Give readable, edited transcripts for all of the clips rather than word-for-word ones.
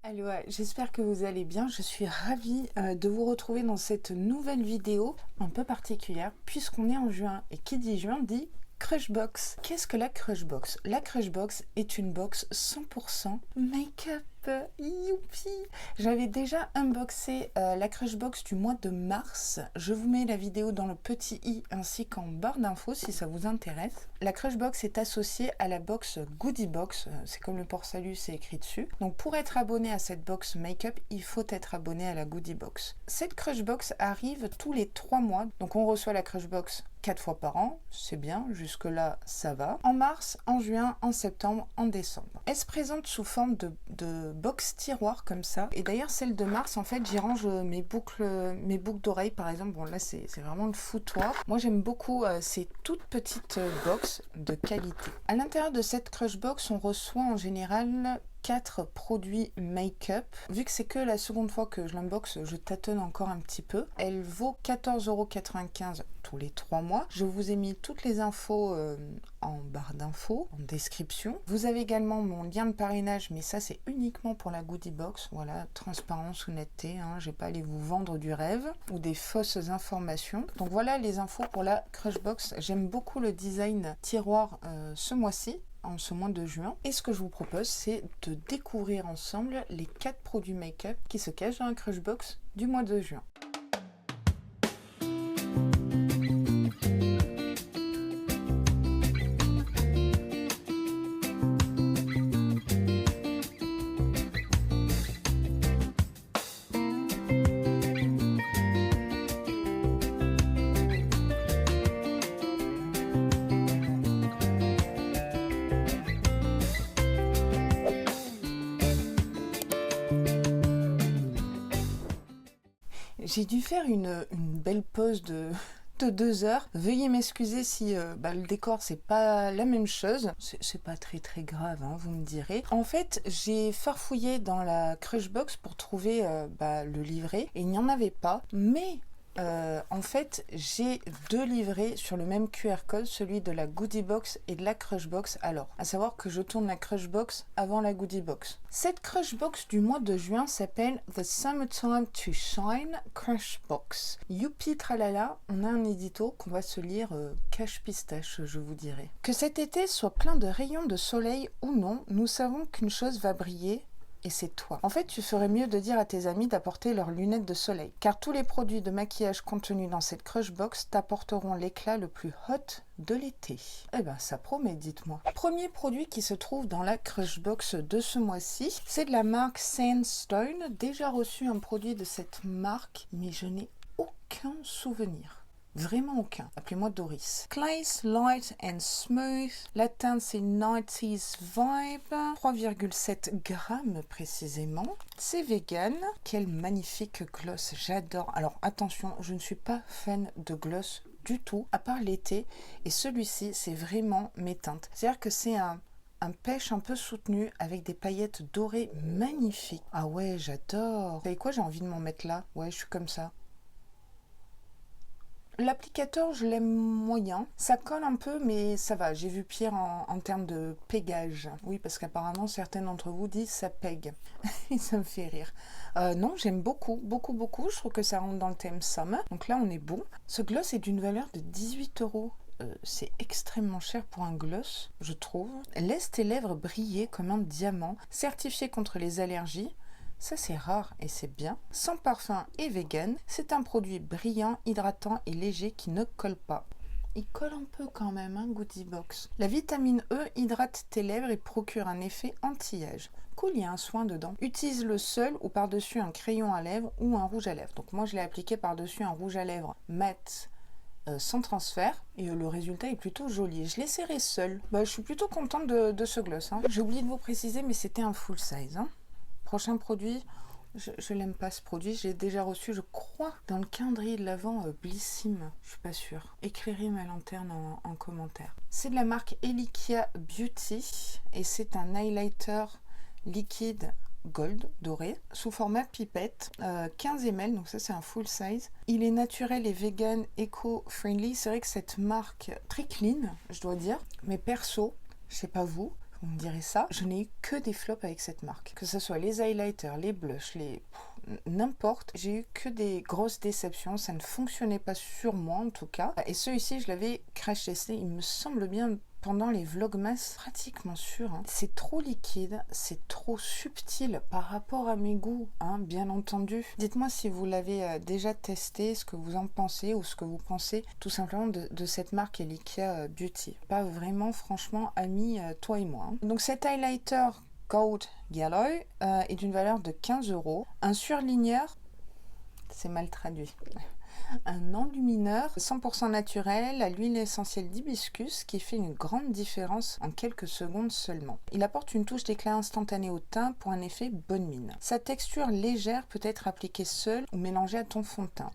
Aloha, j'espère que vous allez bien. Je suis ravie de vous retrouver dans cette nouvelle vidéo un peu particulière puisqu'on est en juin et qui dit juin dit Crushbox. Qu'est-ce que la Crushbox? La Crushbox est une box 100% make-up. Youpi! J'avais déjà unboxé la Crushbox du mois de mars. Je vous mets la vidéo dans le petit i ainsi qu'en barre d'infos si ça vous intéresse. La Crushbox est associée à la box Goodie Box. C'est comme le port-salut, c'est écrit dessus. Donc pour être abonné à cette box make-up, il faut être abonné à la Goodie Box. Cette Crushbox arrive tous les 3 mois. Donc on reçoit la Crushbox 4 fois par an, c'est bien, jusque-là ça va. En mars, en juin, en septembre, en décembre. Elle se présente sous forme de box tiroir comme ça. Et d'ailleurs celle de mars, en fait, j'y range mes boucles d'oreilles par exemple. Bon là c'est vraiment le foutoir. Moi j'aime beaucoup ces toutes petites box de qualité. À l'intérieur de cette Crushbox, on reçoit en général 4 produits make-up. Vu que c'est que la seconde fois que je l'unbox, je tâtonne encore un petit peu. Elle vaut 14,95 € tous les 3 mois. Je vous ai mis toutes les infos en barre d'infos, en description. Vous avez également mon lien de parrainage, mais ça c'est uniquement pour la Goodie Box. Voilà, transparence, honnêteté, hein. Je vais pas aller vous vendre du rêve ou des fausses informations. Donc voilà les infos pour la Crushbox. J'aime beaucoup le design tiroir ce mois-ci, en ce mois de juin. Et ce que je vous propose, c'est de découvrir ensemble les 4 produits make-up qui se cachent dans la Crushbox du mois de juin. J'ai dû faire une belle pause de 2 heures. Veuillez m'excuser si le décor c'est pas la même chose. C'est pas très grave, hein, vous me direz. En fait, j'ai farfouillé dans la Crushbox pour trouver le livret et il n'y en avait pas. Mais en fait, j'ai 2 livrets sur le même QR code, celui de la Goodie Box et de la Crushbox. Alors, à savoir que je tourne la Crushbox avant la Goodie Box. Cette Crushbox du mois de juin s'appelle The Summertime to Shine Crushbox. Youpi tralala, on a un édito qu'on va se lire cache pistache, je vous dirais. Que cet été soit plein de rayons de soleil ou non, nous savons qu'une chose va briller. Et c'est toi. En fait, tu ferais mieux de dire à tes amis d'apporter leurs lunettes de soleil. Car tous les produits de maquillage contenus dans cette Crushbox t'apporteront l'éclat le plus hot de l'été. Eh ben, ça promet, dites-moi. Premier produit qui se trouve dans la Crushbox de ce mois-ci, c'est de la marque Sandstone. Déjà reçu un produit de cette marque, mais je n'ai aucun souvenir. Vraiment aucun. Appelez-moi Doris. Glaze Light and Smooth. La teinte c'est 90s Vibe. 3,7 grammes précisément. C'est vegan. Quel magnifique gloss. J'adore. Alors attention, je ne suis pas fan de gloss du tout, à part l'été. Et celui-ci, c'est vraiment mes teintes. C'est-à-dire que c'est un pêche un peu soutenu avec des paillettes dorées magnifiques. Ah ouais, j'adore. Vous savez quoi, j'ai envie de m'en mettre là. Ouais, je suis comme ça. L'applicateur, je l'aime moyen. Ça colle un peu, mais ça va. J'ai vu pire en termes de pégage. Oui, parce qu'apparemment, certains d'entre vous disent ça pègue. Et ça me fait rire. Non, j'aime beaucoup. Je trouve que ça rentre dans le thème summer. Donc là, on est bon. Ce gloss est d'une valeur de 18 €. C'est extrêmement cher pour un gloss, je trouve. Laisse tes lèvres briller comme un diamant. Certifié contre les allergies. Ça c'est rare et c'est bien. Sans parfum et vegan, c'est un produit brillant, hydratant et léger qui ne colle pas. Il colle un peu quand même, hein, Goodie Box. La vitamine E hydrate tes lèvres et procure un effet anti-âge. Cool, il y a un soin dedans. Utilise-le seul ou par-dessus un crayon à lèvres ou un rouge à lèvres. Donc moi je l'ai appliqué par-dessus un rouge à lèvres mat sans transfert et le résultat est plutôt joli. Je l'ai serré seul. Je suis plutôt contente de ce gloss, hein. J'ai oublié de vous préciser, mais c'était un full size, hein. Prochain produit, je l'aime pas ce produit, j'ai déjà reçu, je crois, dans le calendrier de l'Avent Blissim, je suis pas sûre. Éclairez ma lanterne en commentaire. C'est de la marque Elikia Beauty et c'est un highlighter liquide gold doré sous format pipette, 15 ml, donc ça c'est un full size. Il est naturel et vegan, éco-friendly. C'est vrai que cette marque très clean, je dois dire, mais perso, je sais pas vous, vous me direz ça. Je n'ai eu que des flops avec cette marque. Que ce soit les highlighters, les blushs, n'importe. J'ai eu que des grosses déceptions. Ça ne fonctionnait pas sur moi en tout cas. Et celui-ci, je l'avais crash testé. Il me semble bien pendant les vlogmas, pratiquement sûr. C'est trop liquide, c'est trop subtil par rapport à mes goûts, bien entendu. Dites-moi si vous l'avez déjà testé, ce que vous en pensez ou ce que vous pensez tout simplement de cette marque Elikia Beauty. Pas vraiment, franchement, amis, toi et moi. Donc cet highlighter Gold Yellow est d'une valeur de 15 €. Un surligneur, c'est mal traduit. Un enlumineur 100% naturel à l'huile essentielle d'hibiscus qui fait une grande différence en quelques secondes seulement. Il apporte une touche d'éclat instantané au teint pour un effet bonne mine. Sa texture légère peut être appliquée seule ou mélangée à ton fond de teint.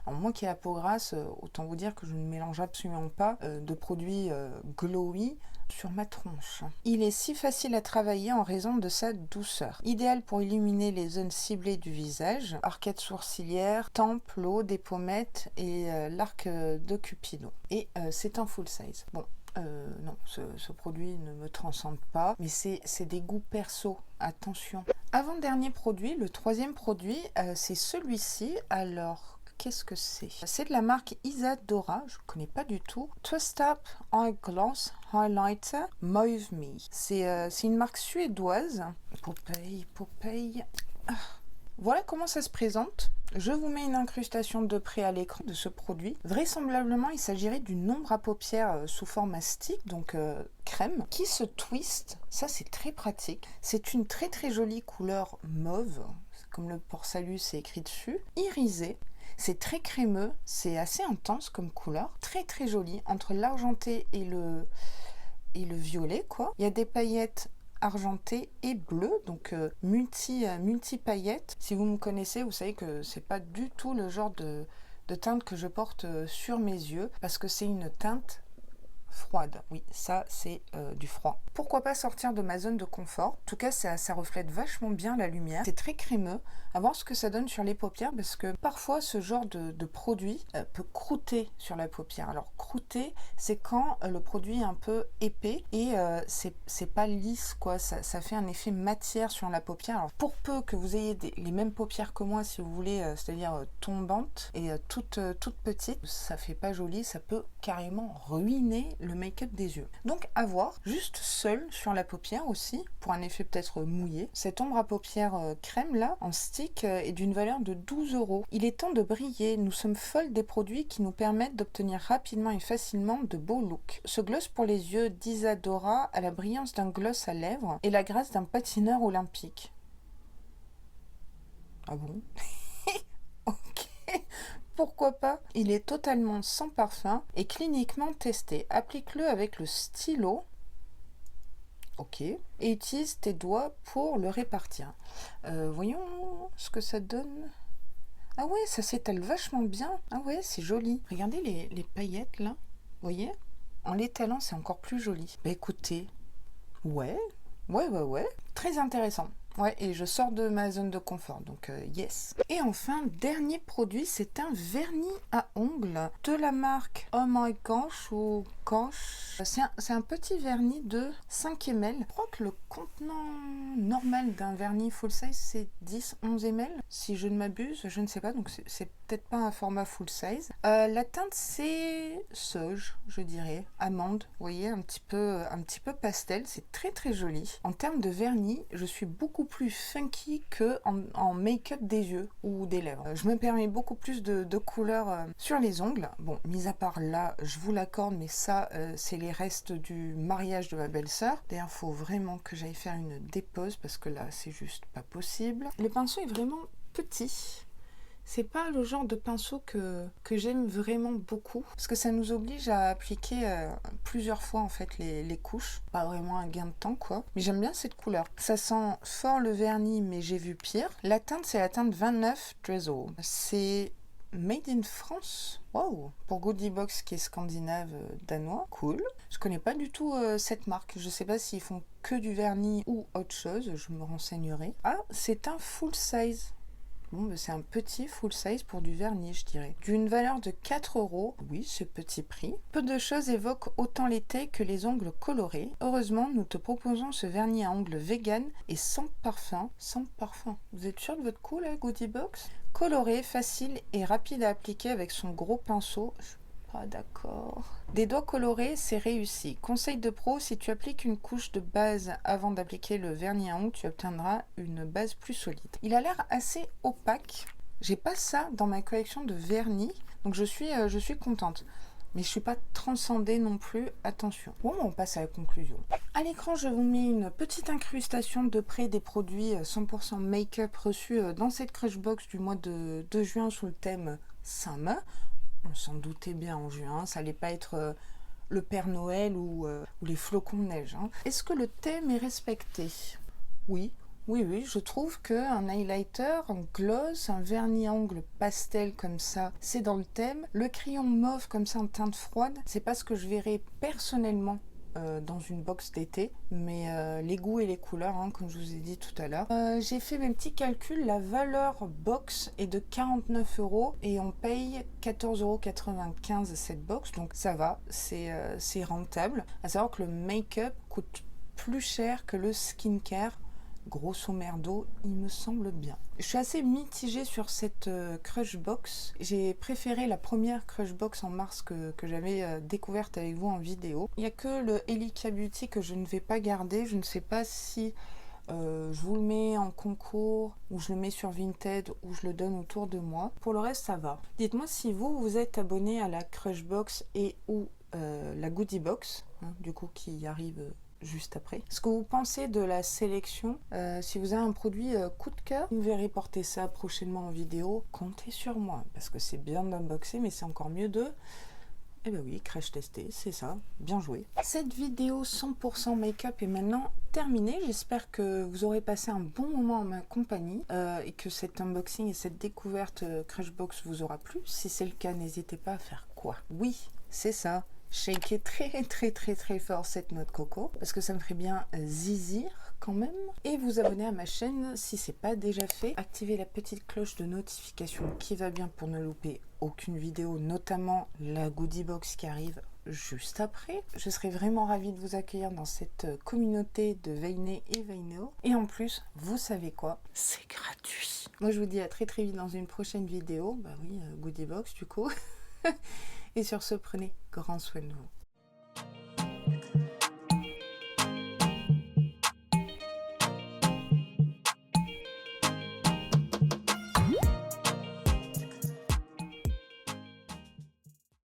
Alors moi qui ai la peau grasse, autant vous dire que je ne mélange absolument pas de produits glowy sur ma tronche. Il est si facile à travailler en raison de sa douceur. Idéal pour illuminer les zones ciblées du visage, arcades sourcilières, tempes, l'eau, des pommettes et l'arc de Cupido. Et c'est un full size. Bon, non, ce produit ne me transcende pas, mais c'est des goûts perso, attention. Avant-dernier produit, le troisième produit, c'est celui-ci. Alors, qu'est-ce que c'est? C'est de la marque Isadora, je ne connais pas du tout. Twist Up Eyeglass Highlighter Mauve Me. C'est une marque suédoise. Popeye. Voilà comment ça se présente. Je vous mets une incrustation de près à l'écran de ce produit. Vraisemblablement, il s'agirait d'une ombre à paupières sous forme à stick, donc crème, qui se twist. Ça, c'est très pratique. C'est une très très jolie couleur mauve, comme le port-salut, c'est écrit dessus. Irisé. C'est très crémeux, c'est assez intense comme couleur. Très très joli, entre l'argenté et le violet, quoi. Il y a des paillettes argenté et bleu, donc multi paillettes. Si vous me connaissez, vous savez que c'est pas du tout le genre de teinte que je porte sur mes yeux, parce que c'est une teinte froide. Oui, ça c'est du froid. Pourquoi pas sortir de ma zone de confort? En tout cas, ça reflète vachement bien la lumière. C'est très crémeux. À voir ce que ça donne sur les paupières, parce que parfois ce genre de produit peut croûter sur la paupière. Alors croûter, c'est quand le produit est un peu épais et c'est pas lisse, quoi. Ça fait un effet matière sur la paupière. Alors pour peu que vous ayez les mêmes paupières que moi, si vous voulez, c'est-à-dire tombantes et toutes petites, ça fait pas joli, ça peut carrément ruiner le make-up des yeux. Donc à voir, juste seul sur la paupière aussi, pour un effet peut-être mouillé. Cette ombre à paupières crème là, en stick, est d'une valeur de 12 €. Il est temps de briller, nous sommes folles des produits qui nous permettent d'obtenir rapidement et facilement de beaux looks. Ce gloss pour les yeux d'Isadora a la brillance d'un gloss à lèvres et la grâce d'un patineur olympique. Ah bon? Ok. Pourquoi pas? Il est totalement sans parfum et cliniquement testé. Applique-le avec le stylo. Ok. Et utilise tes doigts pour le répartir. Voyons ce que ça donne. Ah ouais, ça s'étale vachement bien. Ah ouais, c'est joli. Regardez les paillettes là. Vous voyez? En l'étalant, c'est encore plus joli. Bah écoutez. Ouais. Très intéressant. Ouais, et je sors de ma zone de confort, donc yes. Et enfin, dernier produit, c'est un vernis à ongles de la marque Oh My Gosh ou Gosh. C'est un petit vernis de 5 ml. Je crois que le contenant normal d'un vernis full size, c'est 10-11 ml. Si je ne m'abuse, je ne sais pas, donc c'est peut-être pas un format full size. La teinte, c'est sauge, je dirais, amande. Vous voyez, un petit peu pastel. C'est très très joli. En termes de vernis, je suis beaucoup plus funky que en make-up des yeux ou des lèvres. Je me permets beaucoup plus de couleurs sur les ongles. Bon, mis à part là, je vous l'accorde, mais ça, c'est les restes du mariage de ma belle-sœur. D'ailleurs, il faut vraiment que j'aille faire une dépose parce que là, c'est juste pas possible. Le pinceau est vraiment petit. C'est pas le genre de pinceau que j'aime vraiment beaucoup, parce que ça nous oblige à appliquer plusieurs fois en fait les couches. Pas vraiment un gain de temps quoi, mais j'aime bien cette couleur. Ça sent fort le vernis, mais j'ai vu pire. La teinte, c'est la teinte 29 Drizzle. C'est made in France. Wow. Pour Goodie Box qui est scandinave danois. Cool. Je connais pas du tout cette marque. Je sais pas s'ils font que du vernis ou autre chose. Je me renseignerai. Ah, c'est un full size. Bon, bah, c'est un petit full size pour du vernis, je dirais. D'une valeur de 4 euros. Oui, ce petit prix. Peu de choses évoquent autant les tailles que les ongles colorés. Heureusement, nous te proposons ce vernis à ongles vegan et sans parfum. Sans parfum. Vous êtes sûr de votre coup, là, Goodie Box? Coloré, facile et rapide à appliquer avec son gros pinceau. Pas d'accord. Des doigts colorés, c'est réussi. Conseil de pro, si tu appliques une couche de base avant d'appliquer le vernis à ongles, tu obtiendras une base plus solide. Il a l'air assez opaque. J'ai pas ça dans ma collection de vernis, donc je suis contente. Mais je suis pas transcendée non plus, attention. Bon, on passe à la conclusion. À l'écran, je vous mets une petite incrustation de près des produits 100% make-up reçus dans cette Crushbox du mois de juin sous le thème Summer. On s'en doutait bien en juin, ça allait pas être le Père Noël ou les flocons de neige. Hein. Est-ce que le thème est respecté? Oui, oui, je trouve qu'un highlighter, un gloss, un vernis à ongles pastel comme ça, c'est dans le thème. Le crayon mauve comme ça en teinte froide, c'est pas ce que je verrais personnellement dans une box d'été, mais les goûts et les couleurs, hein, comme je vous ai dit tout à l'heure. J'ai fait mes petits calculs, la valeur box est de 49 euros et on paye 14,95 € cette box, donc ça va, c'est rentable. À savoir que le make-up coûte plus cher que le skincare. Grosso merdo, il me semble bien. Je suis assez mitigée sur cette Crushbox. J'ai préféré la première Crushbox en mars que j'avais découverte avec vous en vidéo. Il n'y a que le Elika Beauty que je ne vais pas garder. Je ne sais pas si je vous le mets en concours ou je le mets sur Vinted ou je le donne autour de moi. Pour le reste, ça va. Dites-moi si vous êtes abonné à la Crushbox et ou la Goodie Box, hein, du coup qui arrive juste après. Ce que vous pensez de la sélection, si vous avez un produit coup de cœur, vous me verrez porter ça prochainement en vidéo, comptez sur moi, parce que c'est bien d'unboxer, mais c'est encore mieux de... Eh ben oui, crash testé, c'est ça, bien joué. Cette vidéo 100% make-up est maintenant terminée. J'espère que vous aurez passé un bon moment en ma compagnie et que cet unboxing et cette découverte Crushbox vous aura plu. Si c'est le cas, n'hésitez pas à faire quoi? Oui, c'est ça. Shaker très fort cette noix de coco parce que ça me ferait bien zizir quand même, et vous abonner à ma chaîne si c'est pas déjà fait. Activez la petite cloche de notification qui va bien pour ne louper aucune vidéo, notamment la goodie box qui arrive juste après. Je serais vraiment ravie de vous accueillir dans cette communauté de Veiné et Veinéo, et en plus vous savez quoi, c'est gratuit. Moi je vous dis à très vite dans une prochaine vidéo. Bah oui, goodie box du coup. Et sur ce, prenez grand soin de vous.